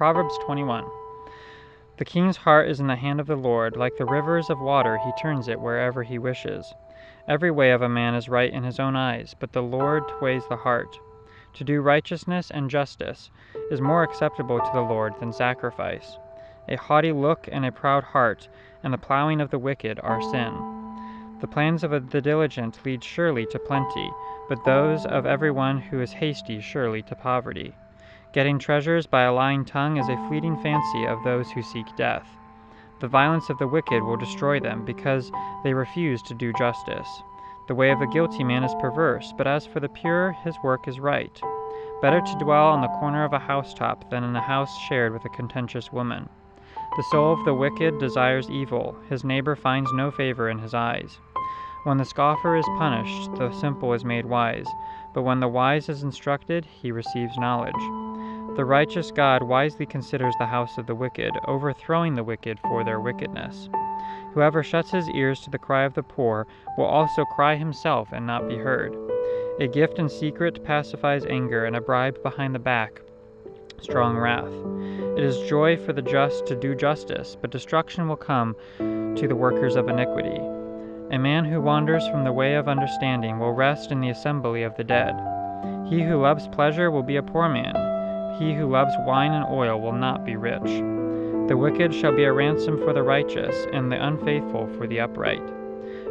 Proverbs 21. The king's heart is in the hand of the Lord. Like the rivers of water, he turns it wherever he wishes. Every way of a man is right in his own eyes, but the Lord weighs the heart. To do righteousness and justice is more acceptable to the Lord than sacrifice. A haughty look and a proud heart, and the plowing of the wicked are sin. The plans of the diligent lead surely to plenty, but those of everyone who is hasty surely to poverty. Getting treasures by a lying tongue is a fleeting fancy of those who seek death. The violence of the wicked will destroy them, because they refuse to do justice. The way of the guilty man is perverse, but as for the pure, his work is right. Better to dwell on the corner of a housetop than in a house shared with a contentious woman. The soul of the wicked desires evil. His neighbor finds no favor in his eyes. When the scoffer is punished, the simple is made wise, but when the wise is instructed, he receives knowledge. The righteous God wisely considers the house of the wicked, overthrowing the wicked for their wickedness. Whoever shuts his ears to the cry of the poor will also cry himself and not be heard. A gift in secret pacifies anger, and a bribe behind the back strong wrath. It is joy for the just to do justice, but destruction will come to the workers of iniquity. A man who wanders from the way of understanding will rest in the assembly of the dead. He who loves pleasure will be a poor man. He who loves wine and oil will not be rich. The wicked shall be a ransom for the righteous, and the unfaithful for the upright.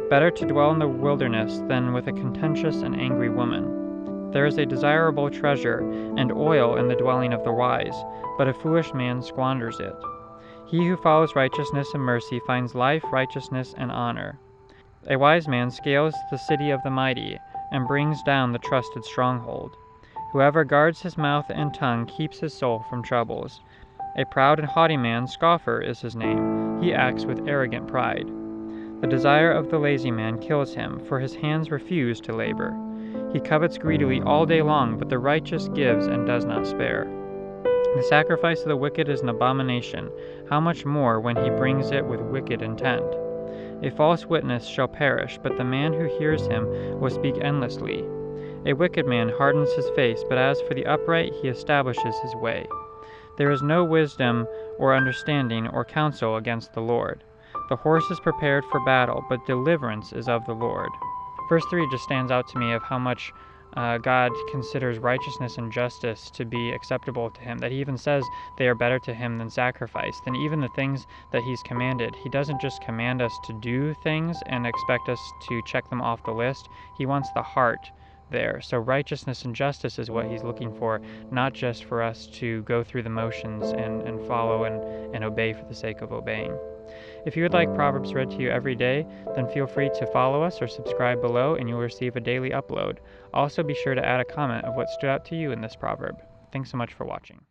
Better to dwell in the wilderness than with a contentious and angry woman. There is a desirable treasure and oil in the dwelling of the wise, but a foolish man squanders it. He who follows righteousness and mercy finds life, righteousness, and honor. A wise man scales the city of the mighty, and brings down the trusted stronghold. Whoever guards his mouth and tongue keeps his soul from troubles. A proud and haughty man, scoffer is his name. He acts with arrogant pride. The desire of the lazy man kills him, for his hands refuse to labor. He covets greedily all day long, but the righteous gives and does not spare. The sacrifice of the wicked is an abomination. How much more when he brings it with wicked intent? A false witness shall perish, but the man who hears him will speak endlessly. A wicked man hardens his face, but as for the upright, he establishes his way. There is no wisdom or understanding or counsel against the Lord. The horse is prepared for battle, but deliverance is of the Lord. Verse 3 just stands out to me of how much God considers righteousness and justice to be acceptable to him, that he even says they are better to him than sacrifice, than even the things that he's commanded. He doesn't just command us to do things and expect us to check them off the list. He wants the heart there. So righteousness and justice is what he's looking for, not just for us to go through the motions and follow and obey for the sake of obeying. If you would like Proverbs read to you every day, then feel free to follow us or subscribe below and you'll receive a daily upload. Also be sure to add a comment of what stood out to you in this proverb. Thanks so much for watching.